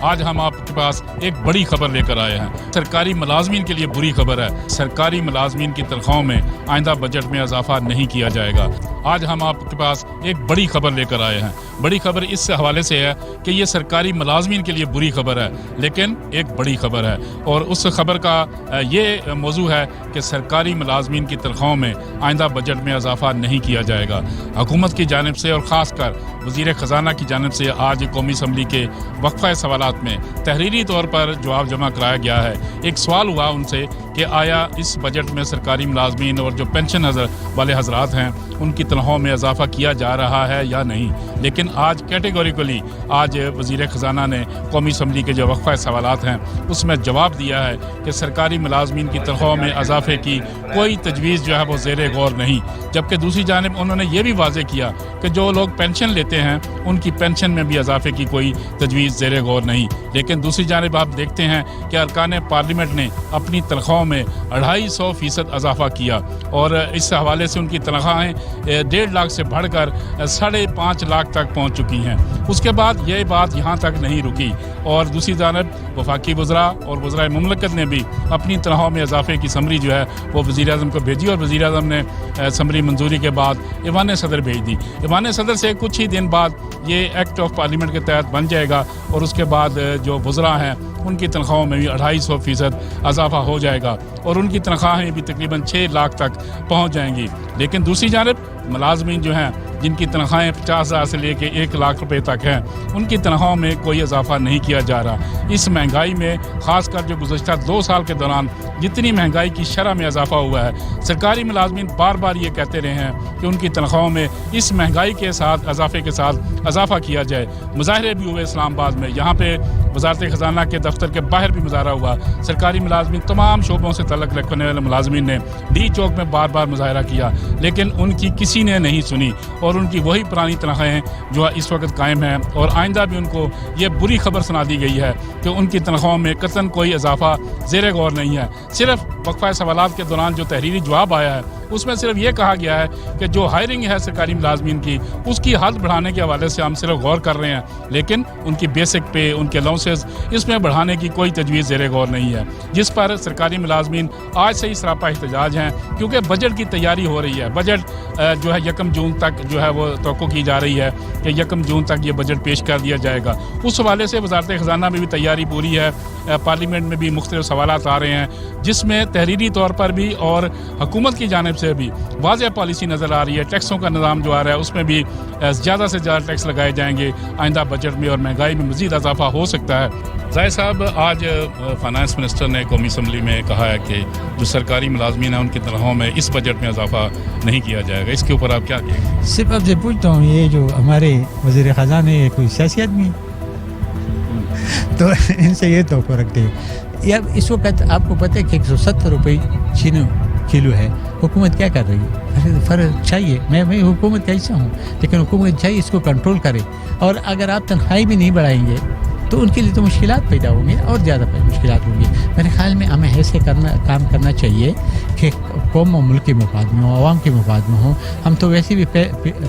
آج ہم آپ کے پاس ایک بڑی خبر لے کر آئے ہیں۔ سرکاری ملازمین کے لیے بری خبر ہے، سرکاری ملازمین کی تنخواہوں میں آئندہ بجٹ میں اضافہ نہیں کیا جائے گا۔ آج ہم آپ کے پاس ایک بڑی خبر لے کر آئے ہیں۔ بڑی خبر اس حوالے سے ہے کہ یہ سرکاری ملازمین کے لیے بری خبر ہے، لیکن ایک بڑی خبر ہے، اور اس خبر کا یہ موضوع ہے کہ سرکاری ملازمین کی تنخواہوں میں آئندہ بجٹ میں اضافہ نہیں کیا جائے گا۔ حکومت کی جانب سے اور خاص کر وزیر خزانہ کی جانب سے آج قومی اسمبلی کے وقفہ سوالات میں تحریری طور پر جواب جمع کرایا گیا ہے۔ ایک سوال ہوا ان سے کہ آیا اس بجٹ میں سرکاری ملازمین اور جو پینشن والے حضرات ہیں ان کی تنخواہوں میں اضافہ کیا جا رہا ہے یا نہیں، لیکن آج کیٹیگوریکلی آج وزیر خزانہ نے قومی اسمبلی کے جو وقفہ سوالات ہیں اس میں جواب دیا ہے کہ سرکاری ملازمین کی تنخواہوں میں اضافے کی کوئی تجویز جو ہے وہ زیر غور نہیں، جبکہ دوسری جانب انہوں نے یہ بھی واضح کیا کہ جو لوگ پینشن لیتے ہیں ان کی پینشن میں بھی اضافے کی کوئی تجویز زیر غور نہیں۔ لیکن دوسری جانب آپ دیکھتے ہیں کہ ارکان پارلیمنٹ نے اپنی تنخواہوں میں 250% اضافہ کیا، اور اس حوالے سے ان کی تنخواہیں 1.5 لاکھ سے بڑھ کر 5.5 لاکھ تک پہنچ چکی ہیں۔ اس کے بعد یہ بات یہاں تک نہیں رکی، اور دوسری جانب وفاقی وزراء اور وزرائے مملکت نے بھی اپنی تنخواہوں میں اضافے کی سمری جو ہے وہ وزیر اعظم کو بھیجی، اور وزیر اعظم نے سمری منظوری کے بعد ایوان صدر بھیج دی۔ ایوان صدر سے کچھ ہی دن بعد یہ ایکٹ آف پارلیمنٹ کے تحت بن جائے گا، اور اس کے بعد جو وزراء ہیں ان کی تنخواہوں میں بھی 250% اضافہ ہو جائے گا، اور ان کی تنخواہیں بھی تقریباً 6 لاکھ تک پہنچ جائیں گی۔ لیکن دوسری جانب ملازمین جو ہیں جن کی تنخواہیں 50,000 سے لے کے 1 لاکھ روپے تک ہیں ان کی تنخواہوں میں کوئی اضافہ نہیں کیا جا رہا۔ اس مہنگائی میں خاص کر جو گزشتہ 2 سال کے دوران جتنی مہنگائی کی شرح میں اضافہ ہوا ہے، سرکاری ملازمین بار بار یہ کہتے رہے ہیں کہ ان کی تنخواہوں میں اس مہنگائی کے ساتھ اضافے کے ساتھ اضافہ کیا جائے۔ مظاہرے بھی ہوئے اسلام آباد میں، یہاں پہ وزارت خزانہ کے دفتر کے باہر بھی مظاہرہ ہوا۔ سرکاری ملازمین تمام شعبوں سے تعلق رکھنے والے ملازمین نے ڈی چوک میں بار بار مظاہرہ کیا، لیکن ان کی کسی نے نہیں سنی، اور ان کی وہی پرانی تنخواہیں جو اس وقت قائم ہیں، اور آئندہ بھی ان کو یہ بری خبر سنا دی گئی ہے کہ ان کی تنخواہوں میں قطعاً کوئی اضافہ زیر غور نہیں ہے۔ صرف وقفہ سوالات کے دوران جو تحریری جواب آیا ہے اس میں صرف یہ کہا گیا ہے کہ جو ہائرنگ ہے سرکاری ملازمین کی اس کی حد بڑھانے کے حوالے سے ہم صرف غور کر رہے ہیں، لیکن ان کی بیسک پے، ان کے الاؤنسز اس میں بڑھانے کی کوئی تجویز زیر غور نہیں ہے، جس پر سرکاری ملازمین آج سے ہی سراپا احتجاج ہیں، کیونکہ بجٹ کی تیاری ہو رہی ہے۔ بجٹ جو ہے 1 جون تک جو ہے وہ توقع کی جا رہی ہے کہ 1 جون تک یہ بجٹ پیش کر دیا جائے گا۔ اس حوالے سے وزارت خزانہ میں بھی تیاری پوری ہے، پارلیمنٹ میں بھی مختلف سوالات آ رہے ہیں جس میں تحریری طور پر بھی اور حکومت کی جانب سے بھی واضح پالیسی نظر آ رہی ہے۔ ٹیکسوں کا نظام جو آ رہا ہے اس میں بھی زیادہ سے زیادہ ٹیکس لگائے جائیں گے، آئندہ بجٹ میں اور مہنگائی میں مزید اضافہ ہو سکتا ہے۔ ظاہر صاحب، آج فائنانس منسٹر نے قومی اسمبلی میں کہا ہے کہ جو سرکاری ملازمین ہیں ان کی تنخواہوں میں اس بجٹ میں اضافہ نہیں کیا جائے گا، اس کے اوپر آپ کیا کہیں گے؟ صرف آپ سے پوچھتا ہوں، یہ جو ہمارے وزیر خزانہ ہے کوئی سیاسی آدمی تو ان سے یہ توقع رکھتے ہیں؟ یا اس وقت آپ کو پتہ ہے کہ 170 روپے چینی کلو ہے، حکومت کیا کر رہی ہے؟ فرق چاہیے، میں حکومت کا حصہ ہوں، لیکن حکومت چاہیے اس کو کنٹرول کرے، اور اگر آپ تنخواہیں بھی نہیں بڑھائیں گے تو ان کے لیے تو مشکلات پیدا ہوں گے، اور زیادہ مشکلات ہوں گی۔ میرے خیال میں ہمیں ایسے کام کرنا چاہیے کہ قوم و ملک کے مفاد میں ہوں، عوام کے مفاد میں ہوں۔ ہم تو ویسے بھی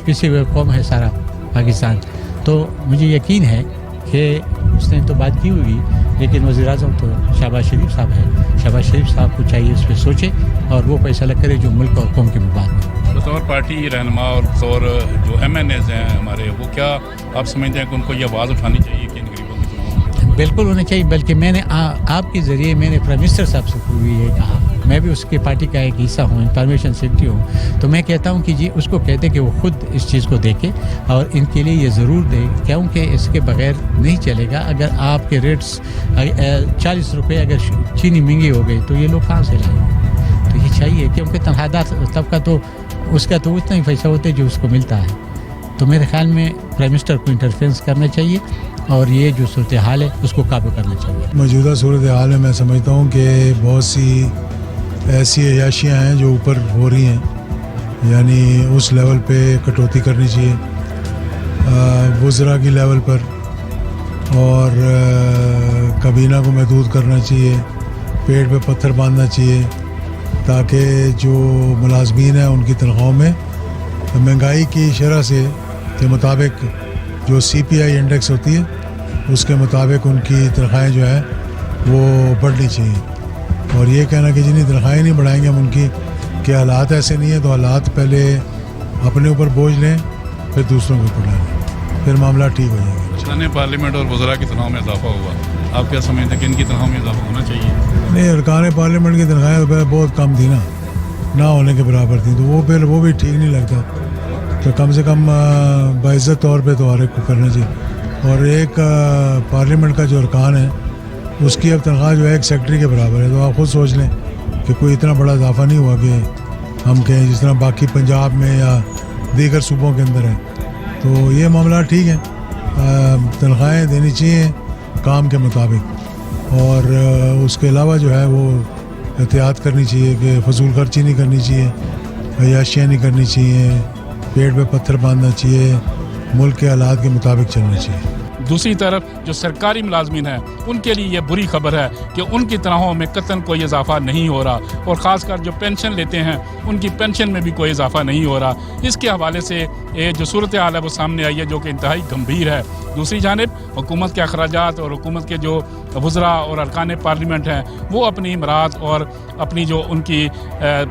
پیچھے ہوئے قوم ہے سارا پاکستان، تو مجھے یقین ہے کہ اس نے تو بات کی ہوگی، لیکن وزیر اعظم تو شہباز شریف صاحب ہے، شہباز شریف صاحب کو چاہیے اس پہ سوچے اور وہ فیصلہ کرے جو ملک اور قوم کے مفاد میں۔ بطور پارٹی رہنما اور بطور جو MNAs ہیں ہمارے، وہ کیا آپ سمجھتے ہیں کہ ان کو یہ آواز اٹھانی چاہیے کہ ان غریبوں کی تنخواہ؟ بالکل ہونا چاہیے، بلکہ میں نے آپ کے ذریعے میں نے پرائم منسٹر صاحب سے بھی یہ کہا، میں بھی اس کے پارٹی کا ایک حصہ ہوں، انفارمیشن سیکرٹری ہوں، تو میں کہتا ہوں کہ جی اس کو کہتے کہ وہ خود اس چیز کو دیکھے اور ان کے لیے یہ ضرور دے، کیونکہ اس کے بغیر نہیں چلے گا۔ اگر آپ کے ریٹس 40 روپے اگر چینی مہنگی ہو گئی تو یہ لوگ کہاں سے لائیں گے؟ تو یہ چاہیے، کیونکہ تنخواہ طبقہ تو اس کا تو اتنا ہی پیسہ ہوتا ہے جو اس کو ملتا ہے۔ تو میرے خیال میں پرائم منسٹر کو انٹرفیئرنس کرنا چاہیے اور یہ جو صورتحال ہے اس کو قابو کرنا چاہیے۔ موجودہ صورتحال میں سمجھتا ہوں کہ بہت سی ایسی عیاشیاں ہیں جو اوپر ہو رہی ہیں، یعنی اس لیول پہ کٹوتی کرنی چاہیے، وزراء کی لیول پر، اور کابینہ کو محدود کرنا چاہیے، پیٹ پہ پتھر باندھنا چاہیے، تاکہ جو ملازمین ہیں ان کی تنخواہوں میں مہنگائی کی شرح سے کے مطابق جو CPI انڈیکس ہوتی ہے اس کے مطابق ان کی تنخواہیں جو ہے وہ بڑھنی چاہیے. اور یہ کہنا کہ جنہیں تنخواہیں نہیں بڑھائیں گے ہم ان کی کہ حالات ایسے نہیں ہیں، تو حالات پہلے اپنے اوپر بوجھ لیں پھر دوسروں کے اوپر ڈالیں، پھر معاملہ ٹھیک ہو جائے گا. ارکان پارلیمنٹ اور وزراء کی تنخواہ میں اضافہ ہوا، آپ کیا سمجھتے ہیں کہ ان کی تنخواہ میں اضافہ ہونا چاہیے؟ نہیں، ارکان پارلیمنٹ کی تنخواہیں تو پہلے بہت کم تھی نا، نہ ہونے کے برابر تھی، تو وہ پھر وہ بھی ٹھیک نہیں لگتا. تو کم سے کم باعزت طور پہ تو ہر ایک کو کرنا چاہیے. اور ایک پارلیمنٹ کا جو ارکان ہے اس کی اب تنخواہ جو ہے ایک سیکٹری کے برابر ہے. تو آپ خود سوچ لیں کہ کوئی اتنا بڑا اضافہ نہیں ہوا کہ ہم کہیں جس طرح باقی پنجاب میں یا دیگر صوبوں کے اندر ہے. تو یہ معاملہ ٹھیک ہے، تنخواہیں دینی چاہیے کام کے مطابق، اور اس کے علاوہ جو ہے وہ احتیاط کرنی چاہیے کہ فضول خرچی نہیں کرنی چاہیے، عیاشیاں نہیں کرنی چاہیے، پیٹ پہ پتھر باندھنا چاہیے، ملک کے حالات کے مطابق چلنا چاہیے. دوسری طرف جو سرکاری ملازمین ہیں ان کے لیے یہ بری خبر ہے کہ ان کی تنخواہوں میں قطعاً کوئی اضافہ نہیں ہو رہا، اور خاص کر جو پینشن لیتے ہیں ان کی پینشن میں بھی کوئی اضافہ نہیں ہو رہا. اس کے حوالے سے یہ جو صورتحال ہے وہ سامنے آئی ہے جو کہ انتہائی گمبھیر ہے. دوسری جانب حکومت کے اخراجات اور حکومت کے جو وزراء اور ارکان پارلیمنٹ ہیں وہ اپنی امراض اور اپنی جو ان کی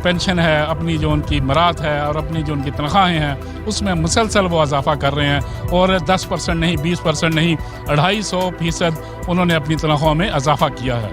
پینشن ہے، اپنی جو ان کی مراد ہے اور اپنی جو ان کی تنخواہیں ہیں اس میں مسلسل وہ اضافہ کر رہے ہیں، اور 10% نہیں، 20% نہیں، 250% انہوں نے اپنی تنخواہوں میں اضافہ کیا ہے.